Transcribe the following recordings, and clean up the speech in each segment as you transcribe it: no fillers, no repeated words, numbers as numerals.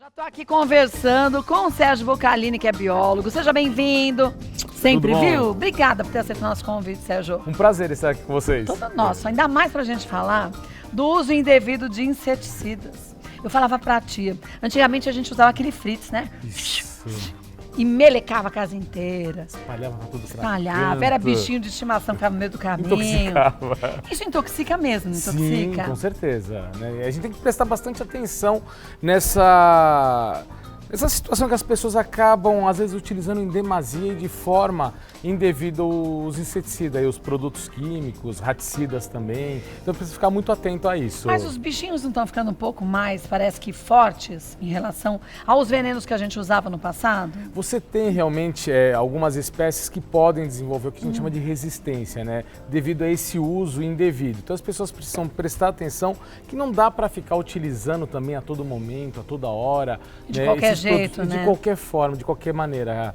Já estou aqui conversando com o Sérgio Vocalini, que é biólogo. Seja bem-vindo. Sempre, viu? Obrigada por ter aceito o nosso convite, Sérgio. Um prazer estar aqui com vocês. Todo nosso. Ainda mais pra gente falar do uso indevido de inseticidas. Eu falava pra tia, antigamente a gente usava aquele fritz, né? Isso. E melecava a casa inteira. Espalhava pra tudo. Espalhava, era bichinho de estimação que ficava no meio do caminho. Intoxicava. Isso intoxica mesmo, não intoxica? Sim, com certeza. Né? E a gente tem que prestar bastante atenção nessa situação que as pessoas acabam, às vezes, utilizando em demasia e de forma indevida os inseticidas, e os produtos químicos, raticidas também. Então precisa ficar muito atento a isso. Mas os bichinhos não estão ficando um pouco mais, parece que fortes, em relação aos venenos que a gente usava no passado? Você tem realmente algumas espécies que podem desenvolver o que a gente chama de resistência, né? Devido a esse uso indevido. Então as pessoas precisam prestar atenção que não dá para ficar utilizando também a todo momento, a toda hora. De qualquer jeito, né? De qualquer forma, de qualquer maneira.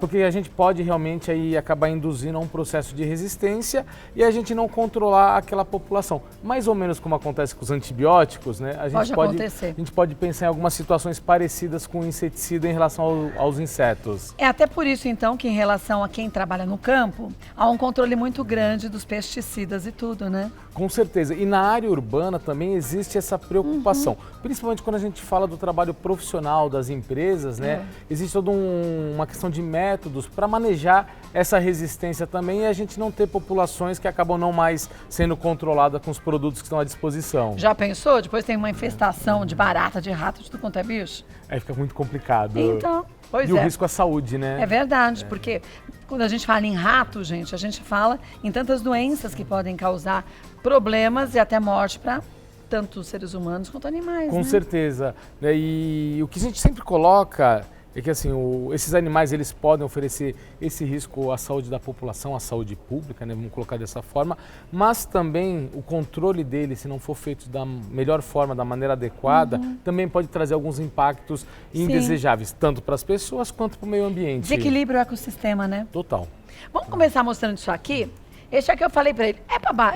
Porque a gente pode realmente aí acabar induzindo a um processo de resistência e a gente não controlar aquela população. Mais ou menos como acontece com os antibióticos, né? A gente pode pensar em algumas situações parecidas com o inseticida em relação aos insetos. É até por isso, então, que em relação a quem trabalha no campo, há um controle muito grande dos pesticidas e tudo, né? Com certeza. E na área urbana também existe essa preocupação. Principalmente quando a gente fala do trabalho profissional das empresas, né? Existe toda uma questão de métodos para manejar essa resistência também e a gente não ter populações que acabam não mais sendo controladas com os produtos que estão à disposição. Já pensou? Depois tem uma infestação de barata, de rato, de tudo quanto é bicho? Aí fica muito complicado. Então, pois e o risco à saúde, né? É verdade, porque quando a gente fala em rato, gente, a gente fala em tantas doenças que podem causar problemas e até morte para tanto seres humanos quanto animais, Com certeza. E o que a gente sempre coloca é que assim, esses animais eles podem oferecer esse risco à saúde da população, à saúde pública, né? Vamos colocar dessa forma, mas também o controle deles, se não for feito da melhor forma, da maneira adequada, também pode trazer alguns impactos indesejáveis, tanto para as pessoas quanto para o meio ambiente. Desequilíbrio o ecossistema, né? Total. Vamos começar mostrando isso aqui? Esse aqui eu falei para ele,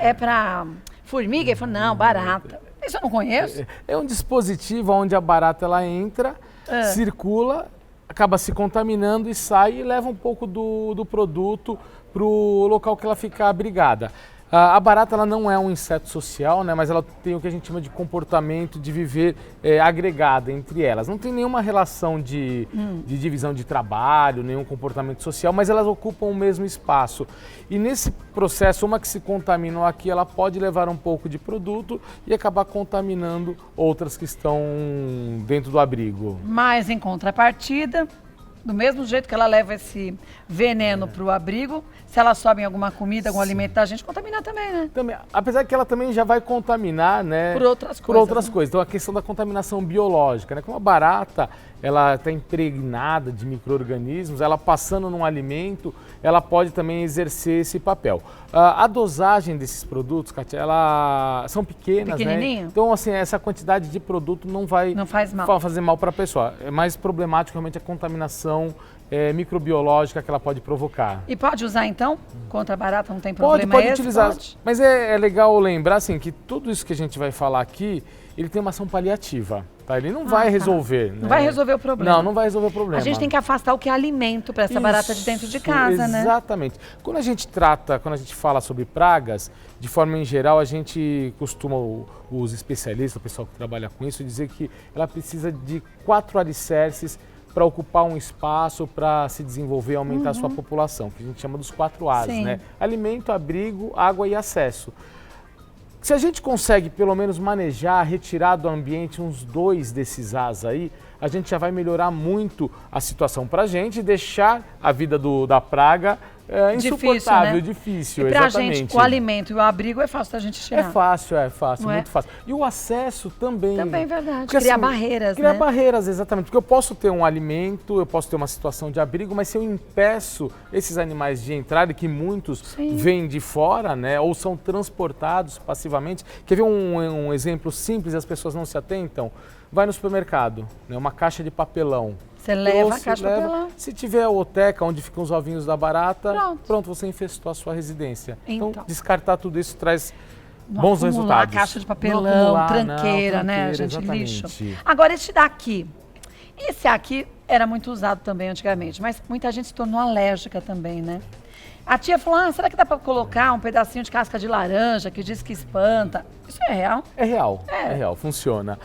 é para formiga? Ele falou, não, barata. Isso eu não conheço. É um dispositivo onde a barata ela entra, circula, acaba se contaminando e sai e leva um pouco do produto para o local que ela fica abrigada. A barata ela não é um inseto social, né, mas ela tem o que a gente chama de comportamento de viver agregada entre elas. Não tem nenhuma relação de divisão de trabalho, nenhum comportamento social, mas elas ocupam o mesmo espaço. E nesse processo, uma que se contaminam aqui, ela pode levar um pouco de produto e acabar contaminando outras que estão dentro do abrigo. Mas em contrapartida, do mesmo jeito que ela leva esse veneno para o abrigo, se ela sobe em alguma comida, algum alimento da gente, contamina também, né? Também, apesar que ela também já vai contaminar, né? Por outras coisas. Então a questão da contaminação biológica, né? Como a barata, ela está impregnada de micro-organismos, ela passando num alimento, ela pode também exercer esse papel. A dosagem desses produtos, Kátia, são pequenas, né? Então, assim, essa quantidade de produto não faz fazer mal para a pessoa. É mais problemático realmente a contaminação microbiológica que ela pode provocar. E pode usar então? Contra a barata não tem problema? Pode utilizar. Pode. Mas é legal lembrar assim, que tudo isso que a gente vai falar aqui, ele tem uma ação paliativa. Tá? Ele não vai resolver. Não vai resolver o problema. Não vai resolver o problema. A gente tem que afastar o que é alimento para essa barata de dentro de casa, né? Exatamente. Quando a gente fala sobre pragas, de forma em geral, a gente costuma, os especialistas, o pessoal que trabalha com isso, dizer que ela precisa de 4 alicerces para ocupar um espaço, para se desenvolver e aumentar a sua população, que a gente chama dos 4 As, né? Alimento, abrigo, água e acesso. Se a gente consegue pelo menos manejar, retirar do ambiente uns 2 desses As aí, a gente já vai melhorar muito a situação para a gente e deixar a vida da praga insuportável, difícil, e pra gente, o alimento e o abrigo é fácil da gente tirar. É fácil, muito fácil. E o acesso também. Também é verdade. Porque, criar barreiras, criar barreiras, exatamente. Porque eu posso ter um alimento, eu posso ter uma situação de abrigo, mas se eu impeço esses animais de entrar, que muitos vêm de fora, né, ou são transportados passivamente. Quer ver um exemplo simples, as pessoas não se atentam? Vai no supermercado, né, uma caixa de papelão. Você leva a caixa de papelão. Se tiver a oteca onde ficam os ovinhos da barata, pronto, você infestou a sua residência. Então, descartar tudo isso traz bons resultados. A caixa de papelão, tranqueira, né, gente? Lixo. Agora, esse daqui, Esse aqui era muito usado também antigamente, mas muita gente se tornou alérgica também, né? A tia falou, será que dá para colocar um pedacinho de casca de laranja que diz que espanta? Isso é real? É real, funciona.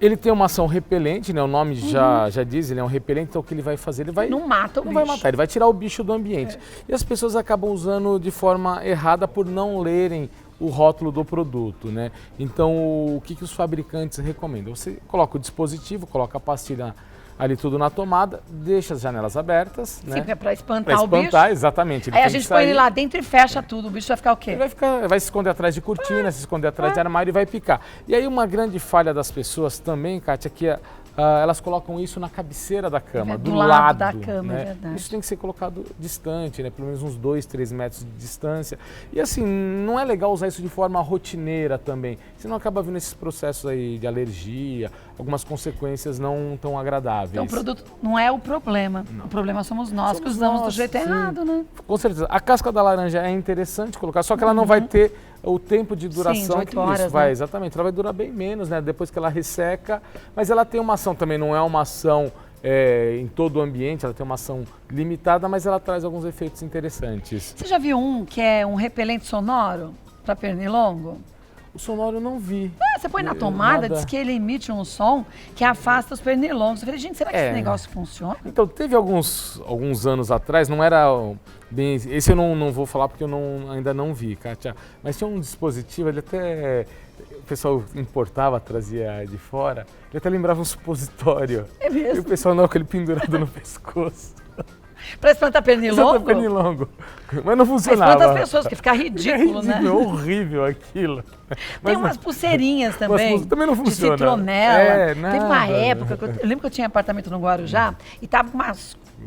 Ele tem uma ação repelente, né? O nome já diz, ele é um repelente, então o que ele vai fazer? Ele vai... Não mata o bicho. Não vai matar, ele vai tirar o bicho do ambiente. E as pessoas acabam usando de forma errada por não lerem o rótulo do produto, né? Então, o que os fabricantes recomendam? Você coloca o dispositivo, coloca a pastilha ali tudo na tomada, deixa as janelas abertas, né? Sim, para espantar o bicho. Para espantar, exatamente. Aí a gente põe ele lá dentro e fecha tudo, o bicho vai ficar o quê? Ele vai se esconder atrás de cortina, se esconder atrás de armário e vai picar. E aí uma grande falha das pessoas também, Kátia, é que elas colocam isso na cabeceira da cama, do lado da cama, né? é verdade. Isso tem que ser colocado distante, né? Pelo menos uns 2, 3 metros de distância. E assim, não é legal usar isso de forma rotineira também, senão acaba vindo esses processos aí de alergia, algumas consequências não tão agradáveis. Então o produto não é o problema, o problema somos nós que usamos do jeito errado, né? Com certeza. A casca da laranja é interessante colocar, só que ela não vai ter o tempo de duração de 8 horas, isso vai, né? Exatamente, ela vai durar bem menos, né? Depois que ela resseca, mas ela tem uma ação também, não é uma ação em todo o ambiente, ela tem uma ação limitada, mas ela traz alguns efeitos interessantes. Você já viu um que é um repelente sonoro para pernilongo? O sonoro eu não vi. Você põe na tomada, diz que ele emite um som que afasta os pernilongos. Eu falei, gente, será que esse negócio funciona? Então, teve alguns anos atrás, não era bem... Esse eu não vou falar porque eu ainda não vi, Kátia. Mas tinha um dispositivo, ele até... O pessoal importava, trazia de fora. Ele até lembrava um supositório. É mesmo? E o pessoal andava com ele pendurado no pescoço. Para espantar pernilongo? Espanta pernilongo. Mas não funcionava. Espanta as pessoas, porque fica ridículo, né? É horrível aquilo. Tem umas pulseirinhas também. Também não funciona. De citronela. Nada. Teve uma época, eu lembro que eu tinha apartamento no Guarujá e tava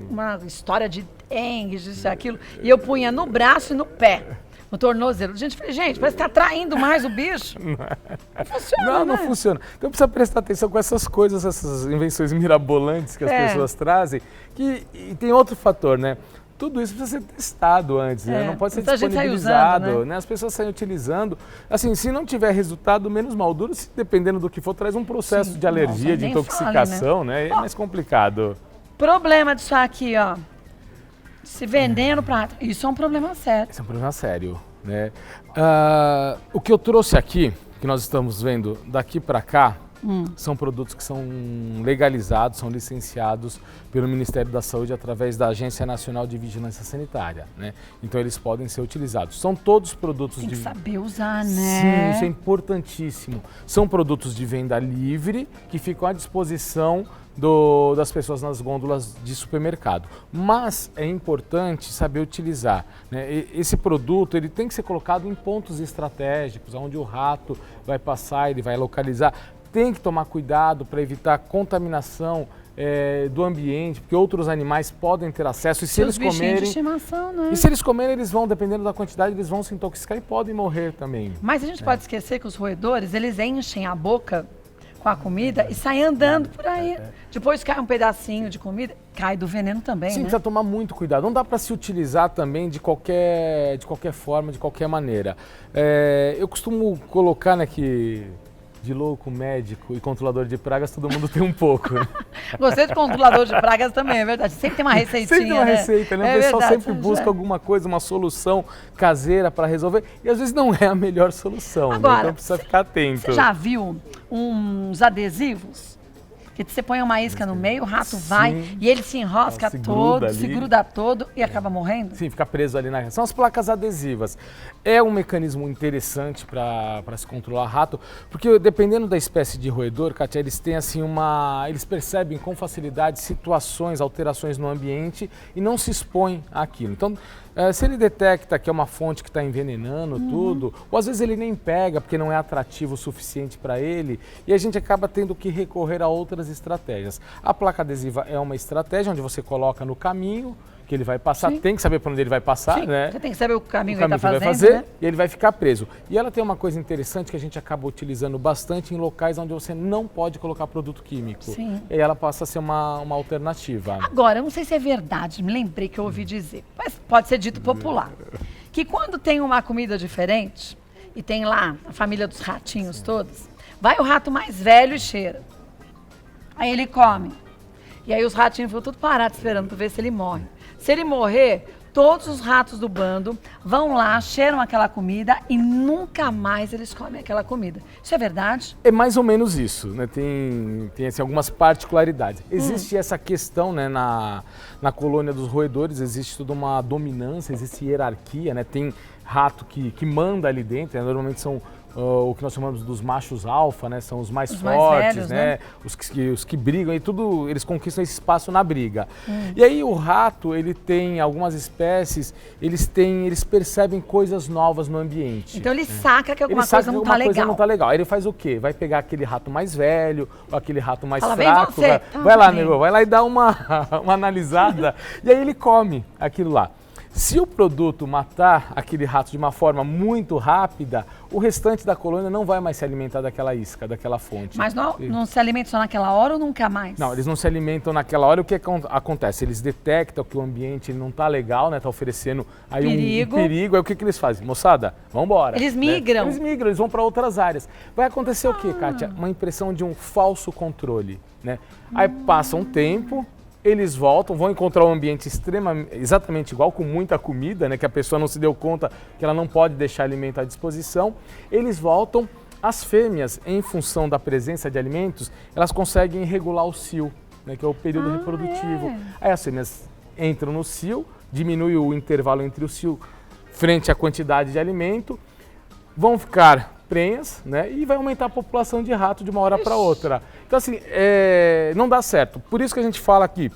uma história de dengue, disso e aquilo. E eu punha no braço e no pé. No tornozelo. Gente, falei, parece que está atraindo mais o bicho. Não funciona, Não funciona. Então precisa prestar atenção com essas coisas, essas invenções mirabolantes que as pessoas trazem. E tem outro fator, né? Tudo isso precisa ser testado antes, né? Não pode ser disponibilizado, usando, né? As pessoas saem utilizando. Assim, se não tiver resultado, menos mal duro, se dependendo do que for, traz um processo de alergia, de intoxicação, né? É mais complicado. Problema disso aqui, ó. Se vendendo para... Isso é um problema sério. Isso é um problema sério, né? O que eu trouxe aqui, que nós estamos vendo daqui para cá, são produtos que são legalizados, são licenciados pelo Ministério da Saúde através da Agência Nacional de Vigilância Sanitária, né? Então eles podem ser utilizados. São todos produtos Tem que de... saber usar, né? Sim, isso é importantíssimo. São produtos de venda livre que ficam à disposição das pessoas nas gôndolas de supermercado. Mas é importante saber utilizar, né? Esse produto ele tem que ser colocado em pontos estratégicos, onde o rato vai passar, ele vai localizar. Tem que tomar cuidado para evitar contaminação do ambiente, porque outros animais podem ter acesso. E se eles comerem, de estimação, né? E se eles comerem, eles vão, dependendo da quantidade, eles vão se intoxicar e podem morrer também. Mas a gente pode esquecer que os roedores, eles enchem a boca com a comida e saem andando por aí. Depois cai um pedacinho de comida, cai do veneno também, Sim, né? precisa tomar muito cuidado. Não dá para se utilizar também de qualquer forma, de qualquer maneira. Eu costumo colocar, né, que de louco, médico e controlador de pragas, todo mundo tem um pouco. Né? Gostei de controlador de pragas também, é verdade. Sempre tem uma receitinha, Sempre tem uma receita, né? O pessoal sempre busca é. alguma coisa, uma solução caseira para resolver. E às vezes não é a melhor solução, agora, né? Então precisa ficar atento. Você já viu uns adesivos? Que você põe uma isca no meio, o rato vai e ele se enrosca todo, se gruda todo e acaba morrendo? Sim, fica preso ali na... São as placas adesivas. É um mecanismo interessante para se controlar rato, porque dependendo da espécie de roedor, Kátia, eles têm assim eles percebem com facilidade situações, alterações no ambiente e não se expõem àquilo. Então, se ele detecta que é uma fonte que está envenenando tudo, ou às vezes ele nem pega porque não é atrativo o suficiente para ele, e a gente acaba tendo que recorrer a outras estratégias. A placa adesiva é uma estratégia onde você coloca no caminho que ele vai passar, tem que saber para onde ele vai passar, né? Você tem que saber o caminho que ele está fazendo, vai fazer, né? E ele vai ficar preso. E ela tem uma coisa interessante que a gente acaba utilizando bastante em locais onde você não pode colocar produto químico. Sim. E aí ela passa a ser uma alternativa. Agora, eu não sei se é verdade, me lembrei que eu ouvi dizer, mas pode ser dito popular, que quando tem uma comida diferente e tem lá a família dos ratinhos todos, vai o rato mais velho e cheira. Aí ele come. E aí os ratinhos ficam tudo parados esperando para ver se ele morre. Se ele morrer, todos os ratos do bando vão lá, cheiram aquela comida e nunca mais eles comem aquela comida. Isso é verdade? É mais ou menos isso, né? Tem assim, algumas particularidades. Existe essa questão, né, na colônia dos roedores, existe toda uma dominância, existe hierarquia, né? Tem rato que manda ali dentro, né? Normalmente são o que nós chamamos dos machos alfa, né? São os mais fortes, velhos, né? Os que brigam e tudo, eles conquistam esse espaço na briga. E aí o rato, ele tem algumas espécies, eles percebem coisas novas no ambiente. Então ele saca que alguma coisa não tá legal. Coisa não tá legal. Aí ele faz o quê? Vai pegar aquele rato mais velho, ou aquele rato mais Fala, fraco. vem você. Vai lá, nego, vai lá e dá uma analisada. E aí ele come aquilo lá. Se o produto matar aquele rato de uma forma muito rápida, o restante da colônia não vai mais se alimentar daquela isca, daquela fonte. Mas não se alimenta só naquela hora ou nunca mais? Não, eles não se alimentam naquela hora. O que acontece? Eles detectam que o ambiente não está legal, né? Está oferecendo aí um perigo. Aí o que eles fazem? Moçada, vamos embora. Eles migram. Né? Eles migram, eles vão para outras áreas. Vai acontecer o quê, Kátia? Uma impressão de um falso controle, né? Aí passa um tempo, eles voltam, vão encontrar um ambiente exatamente igual, com muita comida, né, que a pessoa não se deu conta que ela não pode deixar alimento à disposição. Eles voltam, as fêmeas, em função da presença de alimentos, elas conseguem regular o cio, né, que é o período reprodutivo. Aí as fêmeas entram no cio, diminui o intervalo entre o cio frente à quantidade de alimento, vão ficar prenhas, né, e vai aumentar a população de rato de uma hora para outra. Então, assim, não dá certo. Por isso que a gente fala que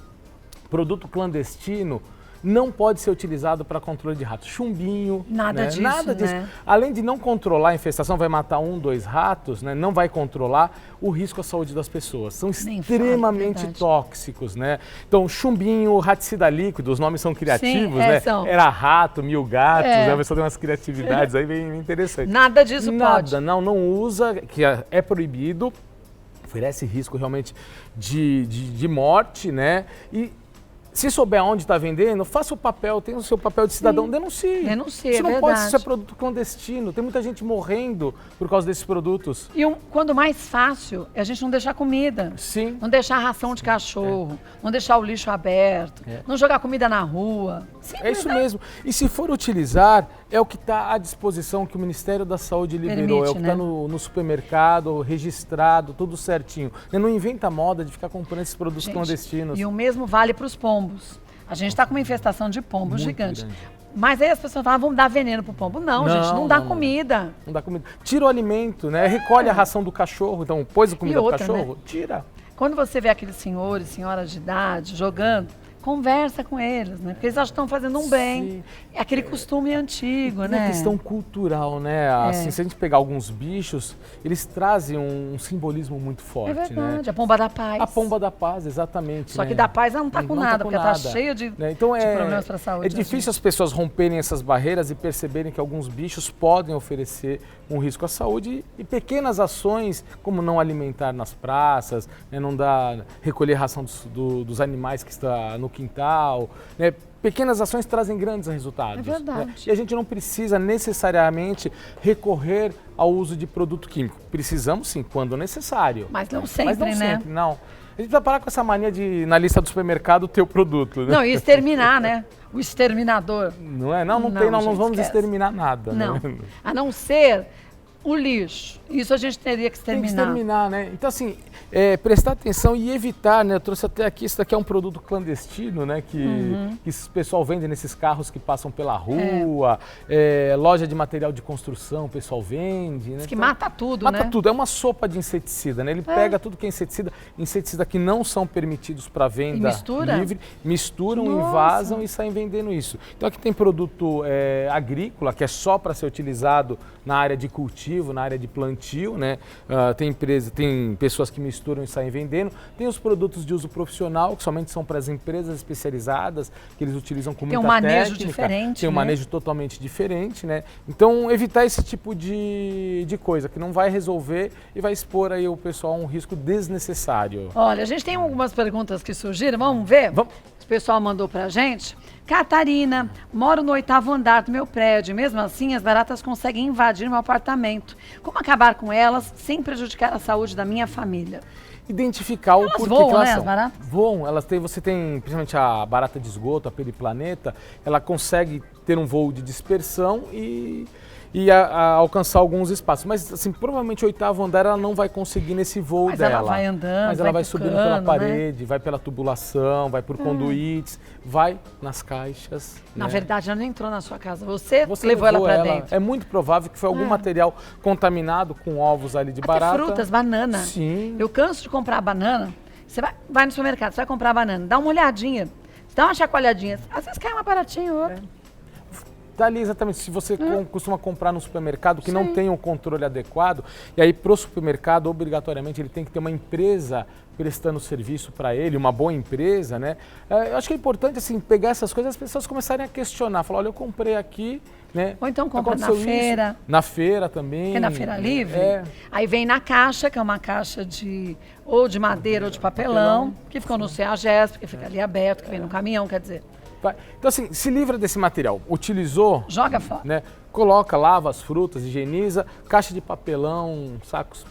produto clandestino não pode ser utilizado para controle de ratos. Chumbinho, nada disso, nada disso. Né? Além de não controlar a infestação, vai matar 1, 2 ratos, né? Não vai controlar o risco à saúde das pessoas. São extremamente tóxicos, né? Então, chumbinho, raticida líquido, os nomes são criativos, né? São. Era rato, mil gatos, né? A pessoa tem umas criatividades aí bem interessantes. Nada disso pode. Nada, não usa, que é proibido, oferece risco realmente de morte, né? E se souber onde está vendendo, faça o papel, tem o seu papel de cidadão, denuncie. Denuncie, isso não pode ser verdade. produto clandestino, tem muita gente morrendo por causa desses produtos. E quando mais fácil é a gente não deixar comida. Sim. Não deixar ração de cachorro, não deixar o lixo aberto, não jogar comida na rua. É isso mesmo. E se for utilizar, é o que está à disposição, que o Ministério da Saúde liberou. Permite, é o que está no supermercado, registrado, tudo certinho. Não inventa moda de ficar comprando esses produtos clandestinos. E o mesmo vale para os pombos. A gente está com uma infestação de pombos gigante. Grande. Mas aí as pessoas falam, vamos dar veneno pro pombo. Não, gente, não dá comida. Não dá comida. Tira o alimento, né? Recolhe a ração do cachorro. Então, pôs a comida do cachorro, né? tira. Quando você vê aqueles senhores, senhoras de idade jogando, conversa com eles, né? Porque eles acham que estão fazendo um bem. Sim. É aquele costume antigo, né? É uma questão cultural, né? Assim, se a gente pegar alguns bichos, eles trazem um simbolismo muito forte, É verdade, né? a pomba da paz. A pomba da paz, exatamente. Só né? que da paz ela não tá com nada, porque ela tá cheia de, né? Então, de problemas para a saúde. É difícil as pessoas romperem essas barreiras e perceberem que alguns bichos podem oferecer um risco à saúde e pequenas ações, como não alimentar nas praças, né? Não recolher ração dos animais que está no quintal, né? Pequenas ações trazem grandes resultados. É verdade. Né? E a gente não precisa necessariamente recorrer ao uso de produto químico. Precisamos sim, quando necessário. Mas não sempre, Mas não né? sempre, não. A gente precisa parar com essa mania de, na lista do supermercado, ter o produto. Né? Não, e exterminar, né? O exterminador. Não é? Não Não, tem, não gente, vamos esquece. exterminar nada. Não. Né? A não ser o lixo. Isso a gente teria que Tem exterminar. que exterminar, né? Então, assim, prestar atenção e evitar, né? Eu trouxe até aqui, isso daqui é um produto clandestino, né? Que o pessoal vende nesses carros que passam pela rua, loja de material de construção, o pessoal vende, né? Diz que mata tudo, Mata né? tudo, é uma sopa de inseticida, né? Ele pega tudo que é inseticida que não são permitidos para venda livre, misturam, invasam e saem vendendo isso. Então aqui tem produto agrícola, que é só para ser utilizado na área de cultivo, na área de plantio, né? Tem pessoas que misturam e saem vendendo. Tem os produtos de uso profissional, que somente são para as empresas especializadas, que eles utilizam com muita técnica. Tem um manejo diferente, Tem um manejo totalmente diferente, né? Então, evitar esse tipo de coisa, que não vai resolver e vai expor aí o pessoal a um risco desnecessário. Olha, a gente tem algumas perguntas que surgiram, vamos ver? Vamos. O pessoal mandou pra gente. Catarina, moro no 8º andar do meu prédio. Mesmo assim, as baratas conseguem invadir meu apartamento. Como acabar com elas sem prejudicar a saúde da minha família? identificar o porquê voam, que elas né, são. as baratas? Voam, você tem, principalmente a barata de esgoto, a periplaneta, ela consegue ter um voo de dispersão e alcançar alguns espaços. Mas, assim, provavelmente o 8º andar ela não vai conseguir nesse voo Mas dela. ela vai andando, mas ela vai subindo pela tocando, parede, vai pela tubulação, vai por conduítes, vai nas caixas. Na né? verdade, ela não entrou na sua casa. Você Você levou ela para dentro. É muito provável que foi algum material contaminado com ovos ali de Até barata. frutas, banana. Sim. Eu canso de comprar banana. Você vai no supermercado, você vai comprar banana, dá uma olhadinha, você dá uma chacoalhadinha. Às vezes cai uma baratinha ou outra. Tá ali exatamente, se você costuma comprar no supermercado que não Sim. tem o controle adequado, e aí pro supermercado, obrigatoriamente, ele tem que ter uma empresa prestando serviço para ele, uma boa empresa, né? Eu acho que é importante, assim, pegar essas coisas e as pessoas começarem a questionar, falar, olha, eu comprei aqui, né? Ou então compra na Aconteceu feira. isso. Na feira também. Que é na feira livre. É. Aí vem na caixa, que é uma caixa ou de madeira ou de papelão, que ficou no CEAGESP, que fica ali aberto, que vem no caminhão, quer dizer. Então, assim, se livra desse material. Utilizou, Joga fora. né? Coloca, lava as frutas, higieniza, caixa de papelão, sacos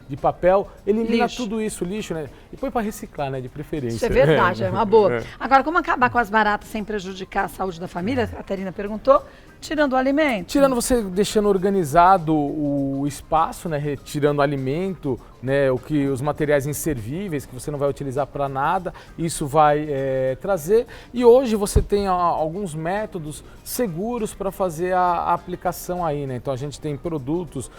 de papel, elimina Lixo. tudo isso, lixo, né? E põe para reciclar, né? De preferência. Isso é verdade, é uma boa. Agora, como acabar com as baratas sem prejudicar a saúde da família? A Catarina perguntou. Tirando o alimento. Tirando você, deixando organizado o espaço, né? Retirando alimento, né? Os materiais inservíveis que você não vai utilizar para nada, isso vai trazer. E hoje você tem alguns métodos seguros para fazer a aplicação aí, né? Então a gente tem produtos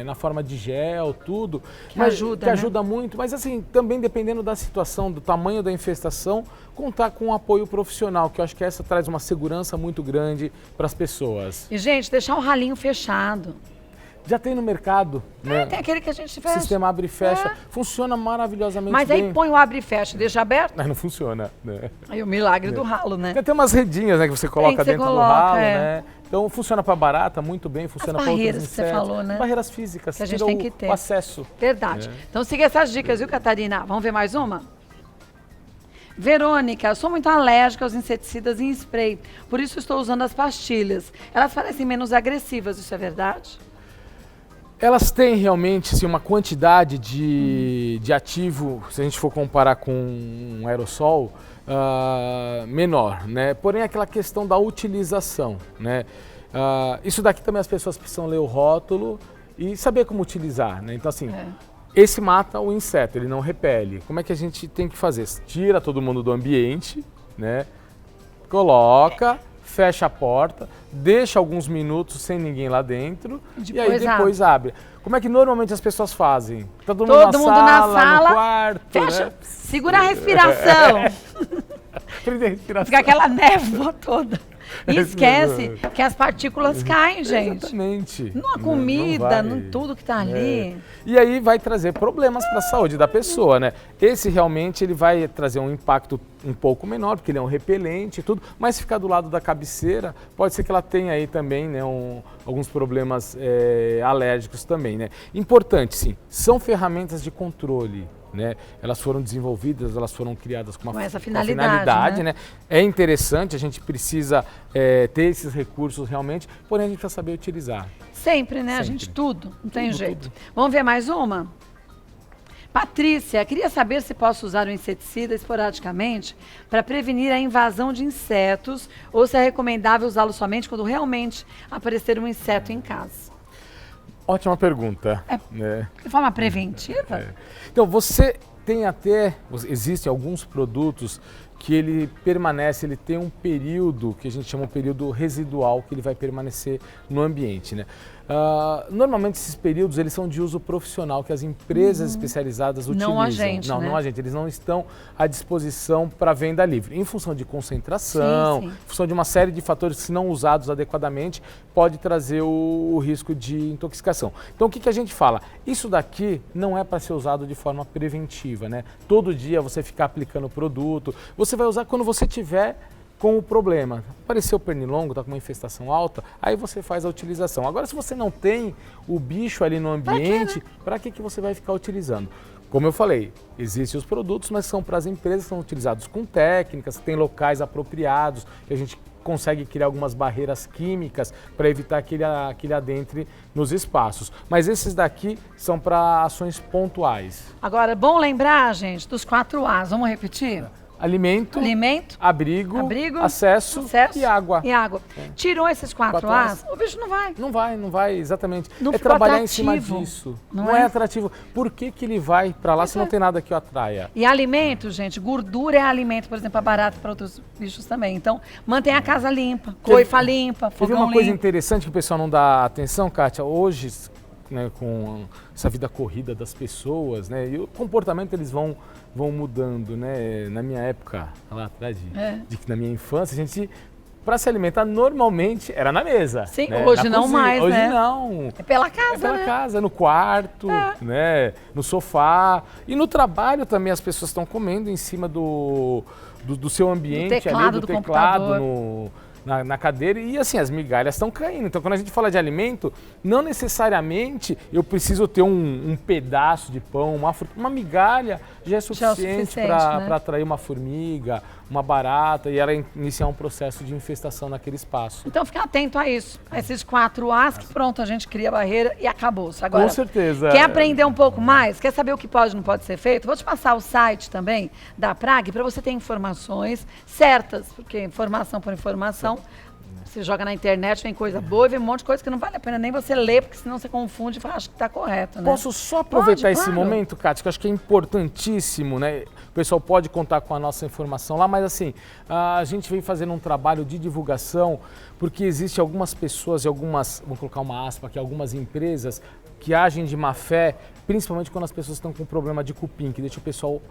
na forma de gel, tudo. Que ajuda, que né? ajuda muito, mas assim, também dependendo da situação, do tamanho da infestação, contar com um apoio profissional, que eu acho que essa traz uma segurança muito grande para as pessoas. E, gente, deixar o ralinho fechado. Já tem no mercado, né? Tem aquele que a gente O fecha. sistema abre e fecha, funciona maravilhosamente Mas bem. aí põe o abre e fecha, deixa aberto. Mas não funciona, né? Aí o milagre do ralo, né? Tem até umas redinhas, né, que você coloca que você dentro do coloca, ralo, é. né? Então funciona para barata muito bem, funciona para outros barreiras que você insetos. falou, né? Barreiras físicas, Que a gente tira tem que ter. o acesso. Verdade. Então siga essas dicas, viu, Catarina? Vamos ver mais uma? Verônica, eu sou muito alérgica aos inseticidas em spray, por isso estou usando as pastilhas. Elas parecem menos agressivas, isso é verdade? Elas têm realmente assim, uma quantidade de ativo, se a gente for comparar com um aerossol, menor, né? Porém, aquela questão da utilização, né? Isso daqui também as pessoas precisam ler o rótulo e saber como utilizar, né? Então, assim, esse mata o inseto, ele não repele. Como é que a gente tem que fazer? Tira todo mundo do ambiente, né? Coloca, fecha a porta, deixa alguns minutos sem ninguém lá dentro e aí depois abre. Como é que normalmente as pessoas fazem? Tá todo mundo na sala, no quarto, fecha, né? Segura a respiração. Prende a respiração. Fica aquela névoa toda. E esquece que as partículas caem, gente. Exatamente. Numa comida, em tudo que tá ali. E aí vai trazer problemas para a saúde da pessoa, né? Esse realmente ele vai trazer um impacto um pouco menor, porque ele é um repelente e tudo, mas se ficar do lado da cabeceira, pode ser que ela tenha aí também, né, alguns problemas alérgicos também, né? Importante, sim, são ferramentas de controle. Né? Elas foram desenvolvidas, elas foram criadas com essa finalidade, né? É interessante, a gente precisa ter esses recursos realmente, porém a gente precisa saber utilizar. Sempre, né? Sempre. A gente tudo, não tem jeito. Tudo. Vamos ver mais uma? Patrícia, queria saber se posso usar o inseticida esporadicamente para prevenir a invasão de insetos ou se é recomendável usá-lo somente quando realmente aparecer um inseto em casa. Ótima pergunta. Né? De forma preventiva? Então, existem alguns produtos que ele permanece, ele tem um período que a gente chama de período residual, que ele vai permanecer no ambiente, né? Normalmente esses períodos eles são de uso profissional, que as empresas especializadas utilizam. Não a gente, né? Não a gente, eles não estão à disposição para venda livre, em função de concentração, em função de uma série de fatores que, se não usados adequadamente, pode trazer o risco de intoxicação. Então o que a gente fala? Isso daqui não é para ser usado de forma preventiva, né? Todo dia você ficar aplicando o produto, você vai usar quando você tiver com o problema. Apareceu o pernilongo, está com uma infestação alta, aí você faz a utilização. Agora, se você não tem o bicho ali no ambiente, para que você vai ficar utilizando? como eu falei, existem os produtos, mas são para as empresas, são utilizados com técnicas, tem locais apropriados, que a gente consegue criar algumas barreiras químicas para evitar que ele adentre nos espaços. Mas esses daqui são para ações pontuais. Agora, é bom lembrar, gente, dos 4 A's. Vamos repetir? Alimento, abrigo, acesso e água. Tirou esses 4 A's, o bicho não vai. Não vai, exatamente. Não é trabalhar atrativo. Em cima disso. Não é atrativo. Por que ele vai para lá se não tem nada que o atraia? E alimento, gente, gordura é alimento, por exemplo, para barata e para outros bichos também. Então, mantenha a casa limpa, coifa limpa, fogão limpo. Uma coisa interessante que o pessoal não dá atenção, Kátia, hoje, né, com essa vida corrida das pessoas, né, e o comportamento eles vão mudando, né? Na minha época, lá atrás, na minha infância, a gente, para se alimentar, normalmente era na mesa. Sim, né? hoje não mais, hoje né? Hoje não. É pela casa, É pela casa, no quarto, né? No sofá. E no trabalho também as pessoas estão comendo em cima do seu ambiente, do teclado, na cadeira, e assim, as migalhas estão caindo. Então, quando a gente fala de alimento, não necessariamente eu preciso ter um pedaço de pão, uma migalha já é suficiente para atrair uma formiga, uma barata e ela iniciar um processo de infestação naquele espaço. Então, fica atento a isso, a esses 4 A's, que pronto, a gente cria a barreira e acabou-se. Agora, com certeza. Quer aprender um pouco mais? Quer saber o que pode e não pode ser feito? Vou te passar o site também da Prag para você ter informações certas, porque informação por informação, você joga na internet, vem coisa boa e vem um monte de coisa que não vale a pena nem você ler, porque senão você confunde e acha que está correto, né? Posso só aproveitar esse momento, Kátia, que eu acho que é importantíssimo, né? O pessoal pode contar com a nossa informação lá, mas assim, a gente vem fazendo um trabalho de divulgação, porque existe algumas pessoas e algumas, vou colocar uma aspa aqui, algumas empresas que agem de má fé, principalmente quando as pessoas estão com problema de cupim, que deixa o pessoal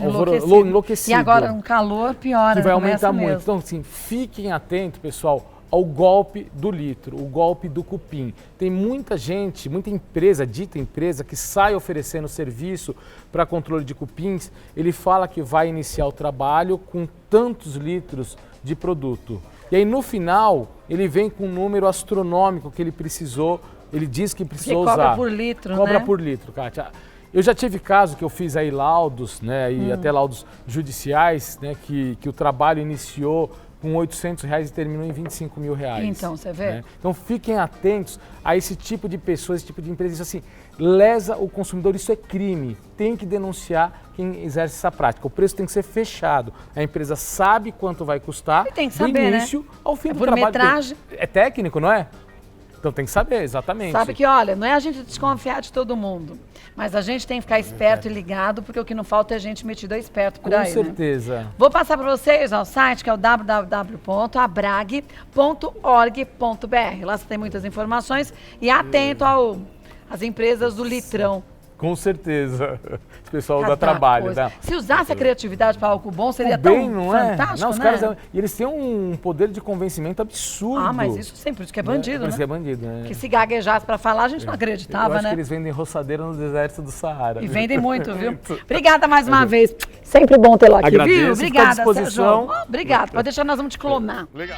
enlouquecido. E agora um calor piora, que vai aumentar muito. Mesmo. Então, assim, fiquem atentos, pessoal, ao golpe do litro, o golpe do cupim. Tem muita gente, muita empresa, dita empresa, que sai oferecendo serviço para controle de cupins. Ele fala que vai iniciar o trabalho com tantos litros de produto. E aí, no final, ele vem com um número astronômico que ele precisou. Ele diz que precisou usar. Cobra por litro, Cobra por litro, Kátia. Eu já tive caso que eu fiz aí laudos, né, e até laudos judiciais, né, que o trabalho iniciou com R$800 e terminou em R$25 mil. Então, você vê? Né? Então, fiquem atentos a esse tipo de pessoas, esse tipo de empresa. Isso assim, lesa o consumidor, isso é crime. Tem que denunciar quem exerce essa prática. O preço tem que ser fechado. A empresa sabe quanto vai custar, tem que saber, do início ao fim do por trabalho. metragem. É técnico, não é? Então tem que saber, exatamente. Sabe que, olha, não é a gente desconfiar de todo mundo, mas a gente tem que ficar esperto e ligado, porque o que não falta é gente metida esperto por aí, Com certeza. Né? Vou passar para vocês o site, que é o www.abrag.org.br. Lá você tem muitas informações e atento às empresas do litrão. Com certeza. O pessoal dá trabalho. Dá. Se usasse a criatividade para algo bom, seria tão fantástico, não, os né? caras, e eles têm um poder de convencimento absurdo. Ah, mas isso sempre, por isso que é bandido, por isso né? que é bandido, né? Que se gaguejasse para falar, a gente não acreditava, Eu acho né? que eles vendem roçadeira no deserto do Saara. E vendem muito, viu? Obrigada mais uma vez. Sempre bom tê-lo aqui, Agradeço, viu? Obrigada, Sérgio. Obrigada. Pode deixar, nós vamos te clonar. Legal.